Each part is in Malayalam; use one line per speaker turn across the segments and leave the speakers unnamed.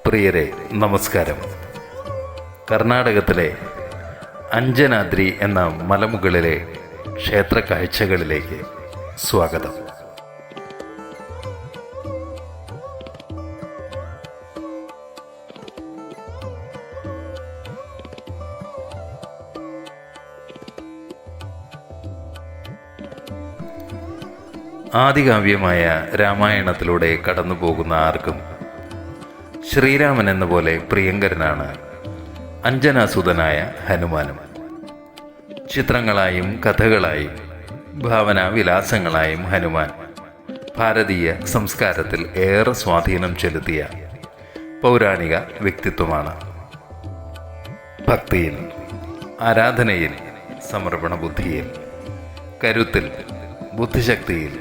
പ്രിയരെ നമസ്കാരം. കർണാടകത്തിലെ അഞ്ജനാദ്രി എന്ന മലമുകളിലെ ക്ഷേത്ര കാഴ്ചകളിലേക്ക് സ്വാഗതം. ആദികാവ്യമായ രാമായണത്തിലൂടെ കടന്നു പോകുന്ന ആർക്കും ശ്രീരാമൻ എന്ന പോലെ പ്രിയങ്കരനാണ് അഞ്ജനാസുതനായ ഹനുമാനും. ചിത്രങ്ങളായും കഥകളായും ഭാവനാവിലാസങ്ങളായും ഹനുമാൻ ഭാരതീയ സംസ്കാരത്തിൽ ഏറെ സ്വാധീനം ചെലുത്തിയ പൗരാണിക വ്യക്തിത്വമാണ്. ഭക്തിയിൽ, ആരാധനയിൽ, സമർപ്പണ ബുദ്ധിയിൽ, കരുത്തിൽ, ബുദ്ധിശക്തിയിൽ,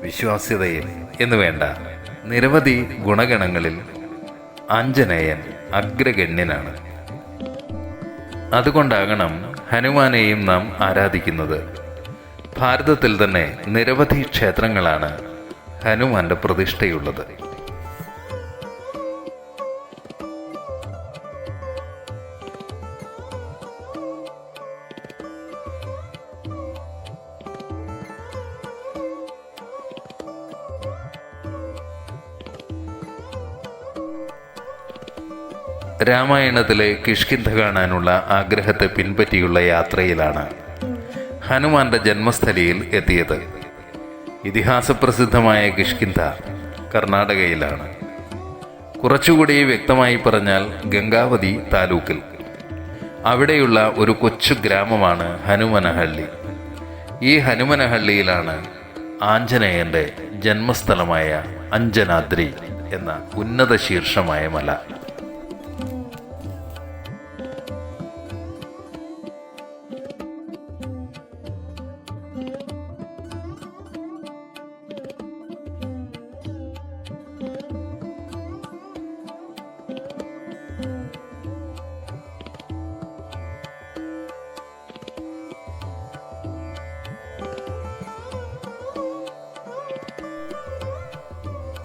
വിശ്വാസ്യതയിൽ എന്നുവേണ്ട നിരവധി ഗുണഗണങ്ങളിൽ ആഞ്ജനേയൻ അഗ്രഗണ്യനാണ്. അതുകൊണ്ടാകണം ഹനുമാനെയും നാം ആരാധിക്കുന്നത്. ഭാരതത്തിൽ തന്നെ നിരവധി ക്ഷേത്രങ്ങളാണ് ഹനുമാന്റെ പ്രതിഷ്ഠയുള്ളത്. രാമായണത്തിലെ കിഷ്കിന്ധ കാണാനുള്ള ആഗ്രഹത്തെ പിൻപറ്റിയുള്ള യാത്രയിലാണ് ഹനുമാന്റെ ജന്മസ്ഥലിയിൽ എത്തിയത്. ഇതിഹാസപ്രസിദ്ധമായ കിഷ്കിന്ധ കർണാടകയിലാണ്. കുറച്ചുകൂടി വ്യക്തമായി പറഞ്ഞാൽ ഗംഗാവതി താലൂക്കിൽ. അവിടെയുള്ള ഒരു കൊച്ചു ഗ്രാമമാണ് ഹനുമനഹള്ളി. ഈ ഹനുമനഹള്ളിയിലാണ് ആഞ്ജനേയന്റെ ജന്മസ്ഥലമായ അഞ്ജനാദ്രി എന്ന ഉന്നത ശീർഷമായ മല.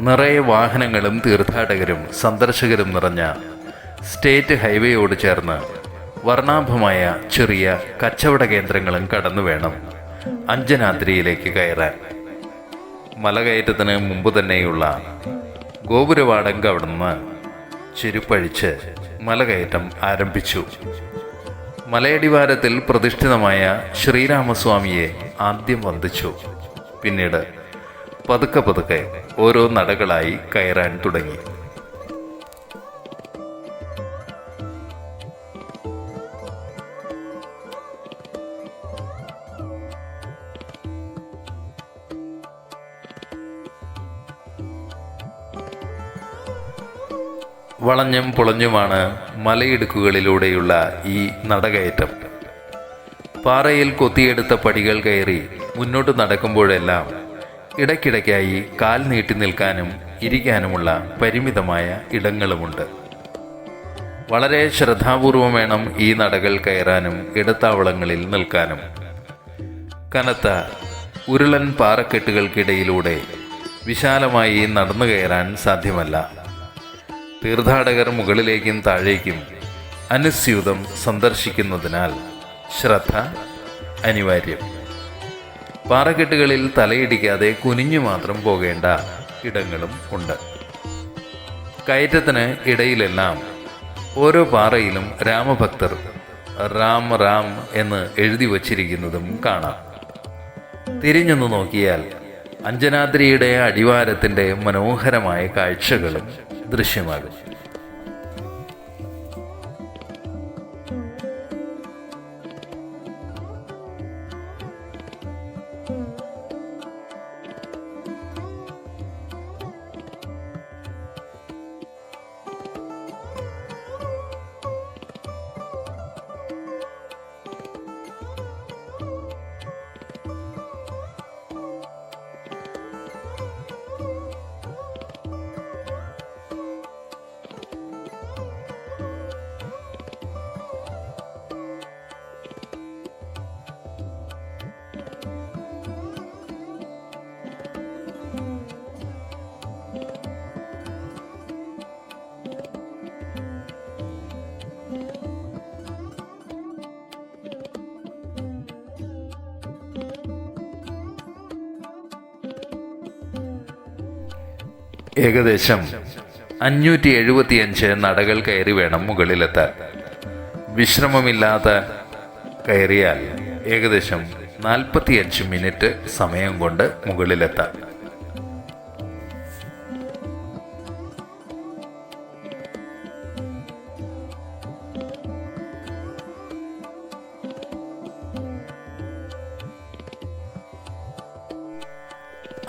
നിറയെ വാഹനങ്ങളും തീർത്ഥാടകരും സന്ദർശകരും നിറഞ്ഞ സ്റ്റേറ്റ് ഹൈവേയോട് ചേർന്ന് വർണ്ണാഭമായ ചെറിയ കച്ചവട കേന്ദ്രങ്ങളും കടന്നു വേണം അഞ്ജനാദ്രിയിലേക്ക് കയറാൻ. മലകയറ്റത്തിന് മുമ്പ് തന്നെയുള്ള ഗോപുരവാടം കവിടുന്ന് ചെരുപ്പഴിച്ച് മലകയറ്റം ആരംഭിച്ചു. മലയടിവാരത്തിൽ പ്രതിഷ്ഠിതമായ ശ്രീരാമസ്വാമിയെ ആദ്യം വന്ദിച്ചു. പിന്നീട് പതുക്കെ പതുക്കെ ഓരോ നടകളായി കയറാൻ തുടങ്ങി. വളഞ്ഞും പുളഞ്ഞുമാണ് മലയിടുക്കുകളിലൂടെയുള്ള ഈ നടകയറ്റം. പാറയിൽ കൊത്തിയെടുത്ത പടികൾ കയറി മുന്നോട്ട് നടക്കുമ്പോഴെല്ലാം ഇടയ്ക്കിടയ്ക്കായി കാൽ നീട്ടി നിൽക്കാനും ഇരിക്കാനുമുള്ള പരിമിതമായ ഇടങ്ങളുമുണ്ട്. വളരെ ശ്രദ്ധാപൂർവം വേണം ഈ നടകൾ കയറാനും ഇടത്താവളങ്ങളിൽ നിൽക്കാനും. കനത്ത ഉരുളൻ പാറക്കെട്ടുകൾക്കിടയിലൂടെ വിശാലമായി നടന്നു കയറാൻ സാധ്യമല്ല. തീർത്ഥാടകർ മുകളിലേക്കും താഴേക്കും അനുസ്യൂതം സന്ദർശിക്കുന്നതിനാൽ ശ്രദ്ധ അനിവാര്യം. പാറക്കെട്ടുകളിൽ തലയിടിക്കാതെ കുനിഞ്ഞു മാത്രം പോകേണ്ട ഇടങ്ങളും ഉണ്ട്. കയറ്റത്തിന് ഇടയിലെല്ലാം ഓരോ പാറയിലും രാമഭക്തർ റാം റാം എന്ന് എഴുതി വച്ചിരിക്കുന്നതും കാണാം. തിരിഞ്ഞൊന്നു നോക്കിയാൽ അഞ്ജനാദ്രിയുടെ അടിവാരത്തിൻ്റെ മനോഹരമായ കാഴ്ചകളും ദൃശ്യമാകും. ഏകദേശം 575 നടകൾ കയറി വേണം മുകളിലെത്താൻ. വിശ്രമമില്ലാതെ കയറിയാൽ ഏകദേശം 45 മിനിറ്റ് സമയം കൊണ്ട് മുകളിലെത്താം.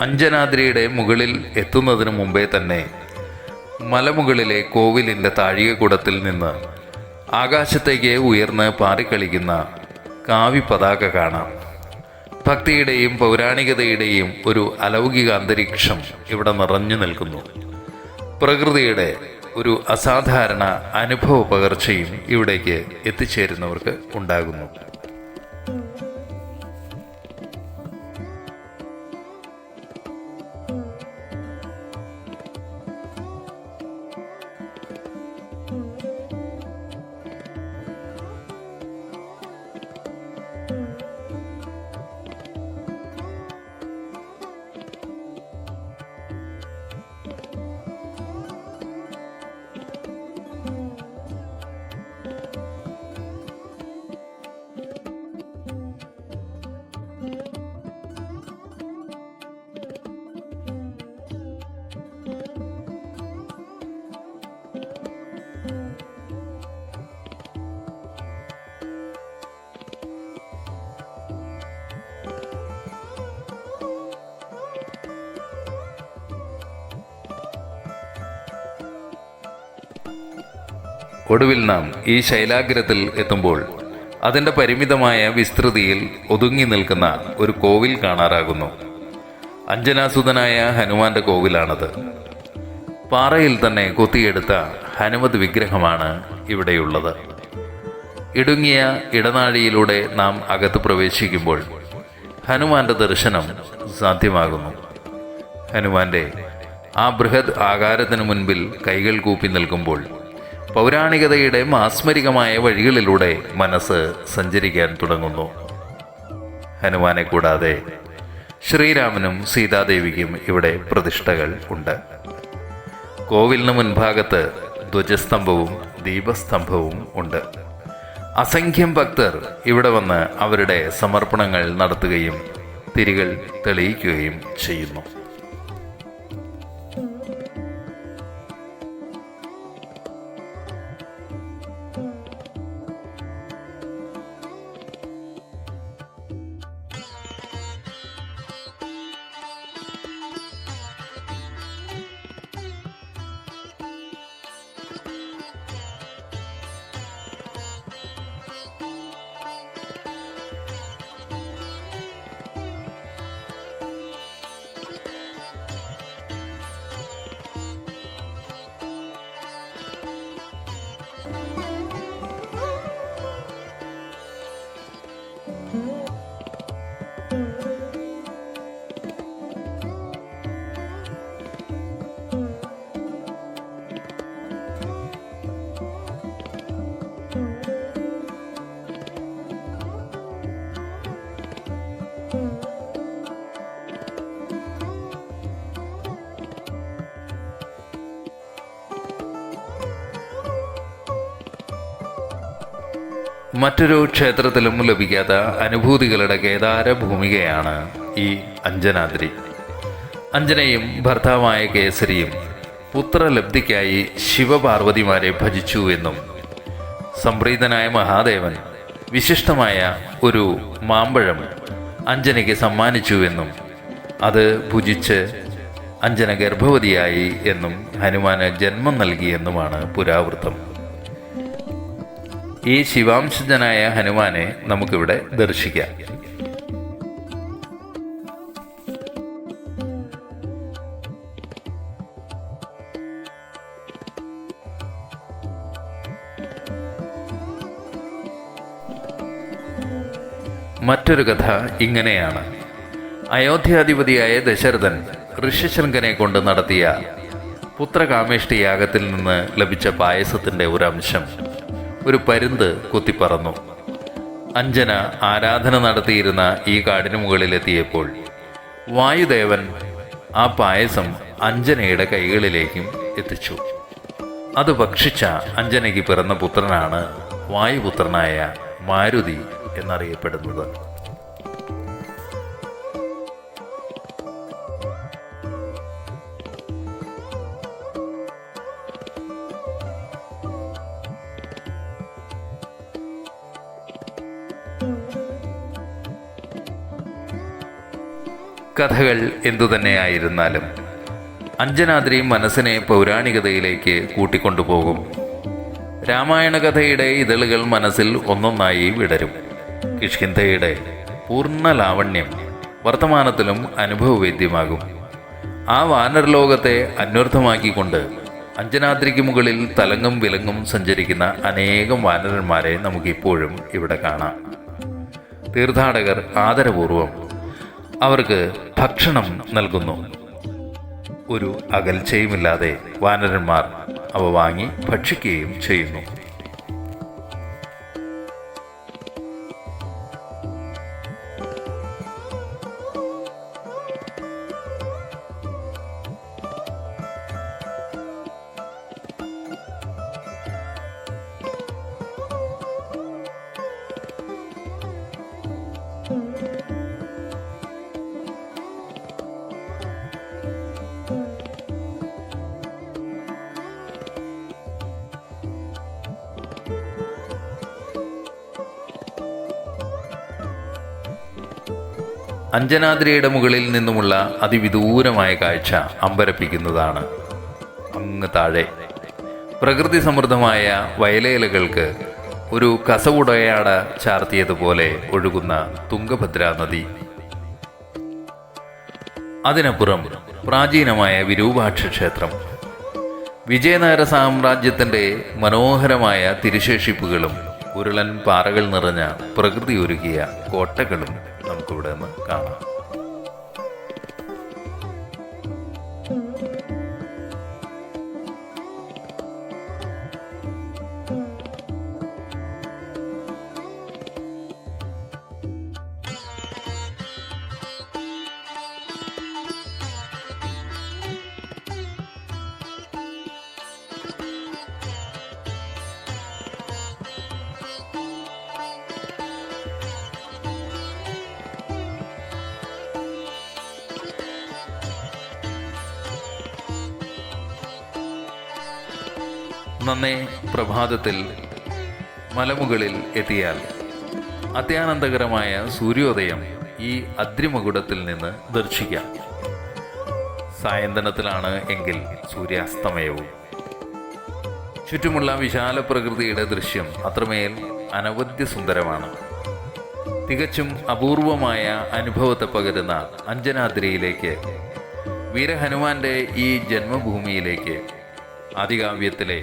അഞ്ജനാദ്രിയുടെ മുകളിൽ എത്തുന്നതിന് മുമ്പേ തന്നെ മലമുകളിലെ കോവിലിൻ്റെ താഴികക്കുടത്തിൽ നിന്ന് ആകാശത്തേക്ക് ഉയർന്ന് പാറിക്കളിക്കുന്ന കാവി പതാക കാണാം. ഭക്തിയുടെയും പൗരാണികതയുടെയും ഒരു അലൗകിക അന്തരീക്ഷം ഇവിടെ നിറഞ്ഞു നിൽക്കുന്നു. പ്രകൃതിയുടെ ഒരു അസാധാരണ അനുഭവ പകർച്ചയും ഇവിടേക്ക് എത്തിച്ചേരുന്നവർക്ക് ഉണ്ടാകുന്നു. ഒടുവിൽ നാം ഈ ശൈലാഗ്രത്തിൽ എത്തുമ്പോൾ അതിൻ്റെ പരിമിതമായ വിസ്തൃതിയിൽ ഒതുങ്ങി നിൽക്കുന്ന ഒരു കോവിൽ കാണാറാകുന്നു. അഞ്ജനാസുതനായ ഹനുമാന്റെ കോവിലാണത്. പാറയിൽ തന്നെ കൊത്തിയെടുത്ത ഹനുമത് വിഗ്രഹമാണ് ഇവിടെയുള്ളത്. ഇടുങ്ങിയ ഇടനാഴിയിലൂടെ നാം അകത്ത് പ്രവേശിക്കുമ്പോൾ ഹനുമാന്റെ ദർശനം സാധ്യമാകുന്നു. ഹനുമാന്റെ ആ ബൃഹത് ആകാരത്തിന് മുൻപിൽ കൈകൾ കൂപ്പി നിൽക്കുമ്പോൾ പൗരാണികതയുടെ മാസ്മരികമായ വഴികളിലൂടെ മനസ്സ് സഞ്ചരിക്കാൻ തുടങ്ങുന്നു. ഹനുമാനെ കൂടാതെ ശ്രീരാമനും സീതാദേവിക്കും ഇവിടെ പ്രതിഷ്ഠകൾ ഉണ്ട്. കോവിലിന് മുൻഭാഗത്ത് ധ്വജസ്തംഭവും ദീപസ്തംഭവും ഉണ്ട്. അസംഖ്യം ഭക്തർ ഇവിടെ വന്ന് അവരുടെ സമർപ്പണങ്ങൾ നടത്തുകയും തിരികൾ തെളിയിക്കുകയും ചെയ്യുന്നു. മറ്റൊരു ക്ഷേത്രത്തിലും ലഭിക്കാത്ത അനുഭൂതികളുടെ കേദാര ഭൂമികയാണ് ഈ അഞ്ജനാദ്രി. അഞ്ജനയും ഭർത്താവായ കേസരിയും പുത്രലബ്ധിക്കായി ശിവപാർവതിമാരെ ഭജിച്ചു എന്നും സംപ്രീതനായ മഹാദേവൻ വിശിഷ്ടമായ ഒരു മാമ്പഴം അഞ്ജനയ്ക്ക് സമ്മാനിച്ചു എന്നും അത് ഭുജിച്ച് അഞ്ജന ഗർഭവതിയായി എന്നും ഹനുമാന് ജന്മം നൽകിയെന്നുമാണ് പുരാവൃത്തം. ഈ ശിവാംശജനായ ഹനുമാനെ നമുക്കിവിടെ ദർശിക്കാം. മറ്റൊരു കഥ ഇങ്ങനെയാണ്. അയോധ്യാധിപതിയായ ദശരഥൻ ഋഷ്യശൃംഖനെ കൊണ്ട് നടത്തിയ പുത്രകാമേഷ്ടി യാഗത്തിൽ നിന്ന് ലഭിച്ച പായസത്തിൻ്റെ ഒരു അംശം ഒരു പരുന്ത് കുത്തിപ്പറന്നു. അഞ്ജന ആരാധന നടത്തിയിരുന്ന ഈ കാടിന് മുകളിലെത്തിയപ്പോൾ വായുദേവൻ ആ പായസം അഞ്ജനയുടെ കൈകളിലേക്കും എത്തിച്ചു. അത് ഭക്ഷിച്ച അഞ്ജനയ്ക്ക് പിറന്ന പുത്രനാണ് വായുപുത്രനായ മാരുതി എന്നറിയപ്പെടുന്നത്. കഥകൾ എന്തുതന്നെയായിരുന്നാലും അഞ്ജനാദ്രി മനസ്സിനെ പൗരാണികതയിലേക്ക് കൂട്ടിക്കൊണ്ടുപോകും. രാമായണ കഥയുടെ ഇതളുകൾ മനസ്സിൽ ഒന്നൊന്നായി വിടരും. കിഷ്കിന്ധയുടെ പൂർണ്ണ ലാവണ്യം വർത്തമാനത്തിലും അനുഭവവേദ്യമാകും. ആ വാനരലോകത്തെ അന്വർത്ഥമാക്കിക്കൊണ്ട് അഞ്ജനാദ്രിക്ക് മുകളിൽ തലങ്ങും വിലങ്ങും സഞ്ചരിക്കുന്ന അനേകം വാനരന്മാരെ നമുക്കിപ്പോഴും ഇവിടെ കാണാം. തീർത്ഥാടകർ ആദരപൂർവം അവർക്ക് ഭക്ഷണം നൽകുന്നു. ഒരു അകൽച്ചയുമില്ലാതെ വാനരന്മാർ അവ വാങ്ങി ഭക്ഷിക്കുകയും ചെയ്യുന്നു. അഞ്ജനാദ്രിയുടെ മുകളിൽ നിന്നുമുള്ള അതിവിദൂരമായ കാഴ്ച അമ്പരപ്പിക്കുന്നതാണ്. അങ്ങ് താഴെ പ്രകൃതി സമൃദ്ധമായ വയലേലകൾക്ക് ഒരു കസവുടയാട ചാർത്തിയതുപോലെ ഒഴുകുന്ന തുംഗഭദ്രാ നദി. അതിനപ്പുറം പ്രാചീനമായ വിരൂപാക്ഷ ക്ഷേത്രം, വിജയനഗര സാമ്രാജ്യത്തിൻ്റെ മനോഹരമായ തിരുശേഷിപ്പുകളും ഉരുളൻ പാറകൾ നിറഞ്ഞ പ്രകൃതി ഒരുക്കിയ കോട്ടകളും നമുക്കിവിടെ നിന്ന് കാണാം. നന്നേ പ്രഭാതത്തിൽ മലമുകളിൽ എത്തിയാൽ അത്യാനന്ദകരമായ സൂര്യോദയം ഈ അദ്രിമകുടത്തിൽ നിന്ന് ദർശിക്കാം. സായന്തനത്തിലാണ് എങ്കിൽ സൂര്യാസ്തമയവും. ചുറ്റുമുള്ള വിശാല പ്രകൃതിയുടെ ദൃശ്യം അത്രമേൽ അനവദ്യ സുന്ദരമാണ്. തികച്ചും അപൂർവമായ അനുഭവത്തെ പകരുന്ന അഞ്ജനാദ്രിയിലേക്ക്, വീരഹനുമാന്റെ ഈ ജന്മഭൂമിയിലേക്ക്, ആദികാവ്യത്തിലെ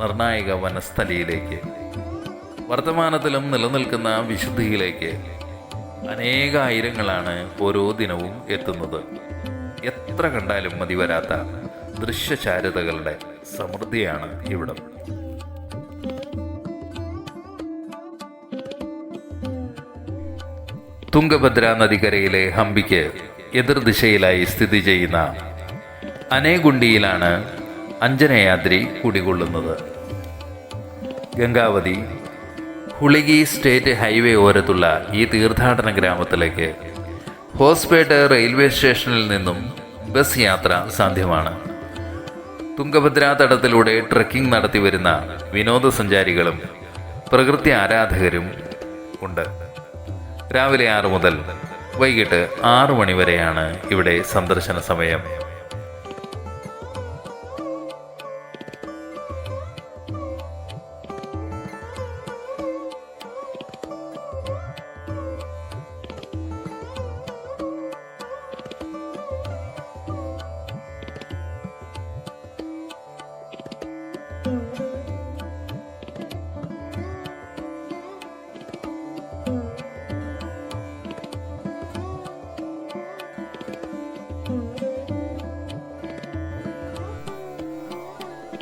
നിർണായക വനസ്ഥലിയിലേക്ക്, വർത്തമാനത്തിലും നിലനിൽക്കുന്ന വിശുദ്ധിയിലേക്ക് അനേകായിരങ്ങളാണ് ഓരോ ദിനവും എത്തുന്നത്. എത്ര കണ്ടാലും മതി വരാത്ത ദൃശ്യചാരുതകളുടെ സമൃദ്ധിയാണ് ഇവിടം. തുംഗഭദ്രാ നദിക്കരയിലെ ഹംപിക്ക് എതിർദിശയിലായി സ്ഥിതി ചെയ്യുന്ന അനേഗുണ്ടിയിലാണ് അഞ്ജനയാദ്രി കുടികൊള്ളുന്നത്. ഗംഗാവതി ഹുളിഗി സ്റ്റേറ്റ് ഹൈവേ ഓരത്തുള്ള ഈ തീർത്ഥാടന ഗ്രാമത്തിലേക്ക് ഹോസ്പേട്ട് റെയിൽവേ സ്റ്റേഷനിൽ നിന്നും ബസ് യാത്ര സാധ്യമാണ്. തുംഗഭദ്രാ തടത്തിലൂടെ ട്രെക്കിംഗ് നടത്തി വരുന്ന വിനോദസഞ്ചാരികളും പ്രകൃതി ആരാധകരും ഉണ്ട്. രാവിലെ 6 മുതൽ വൈകിട്ട് 6 മണി വരെയാണ് ഇവിടെ സന്ദർശന സമയം.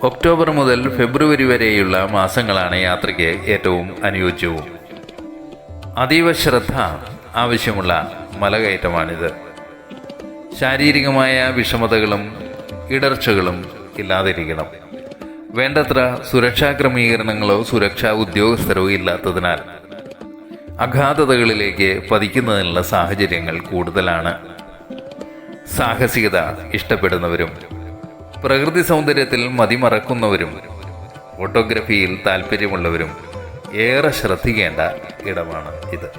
ഒക്ടോബർ മുതൽ ഫെബ്രുവരി വരെയുള്ള മാസങ്ങളാണ് യാത്രയ്ക്ക് ഏറ്റവും അനുയോജ്യവും. അതീവ ശ്രദ്ധ ആവശ്യമുള്ള മലകയറ്റമാണിത്. ശാരീരികമായ വിഷമതകളും ഇടർച്ചകളും ഇല്ലാതിരിക്കണം. വേണ്ടത്ര സുരക്ഷാ ക്രമീകരണങ്ങളോ സുരക്ഷാ ഉദ്യോഗസ്ഥരോ ഇല്ലാത്തതിനാൽ അഗാധതകളിലേക്ക് പതിക്കുന്നതിനുള്ള സാഹചര്യങ്ങൾ കൂടുതലാണ്. സാഹസികത ഇഷ്ടപ്പെടുന്നവരും പ്രകൃതി സൗന്ദര്യത്തിൽ മതിമറക്കുന്നവരും ഫോട്ടോഗ്രഫിയിൽ താല്പര്യമുള്ളവരും ഏറെ ശ്രദ്ധിക്കേണ്ട ഇടമാണ് ഇത്.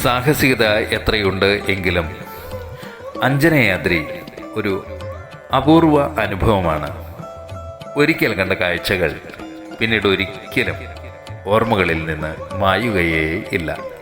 സാഹസികത എത്രയുണ്ട് എങ്കിലും അഞ്ജനയാത്രി ഒരു അപൂർവ അനുഭവമാണ്. ഒരിക്കൽ കണ്ട കാഴ്ചകൾ പിന്നീട് ഒരിക്കലും ഓർമ്മകളിൽ നിന്ന് മായുകയേ ഇല്ല.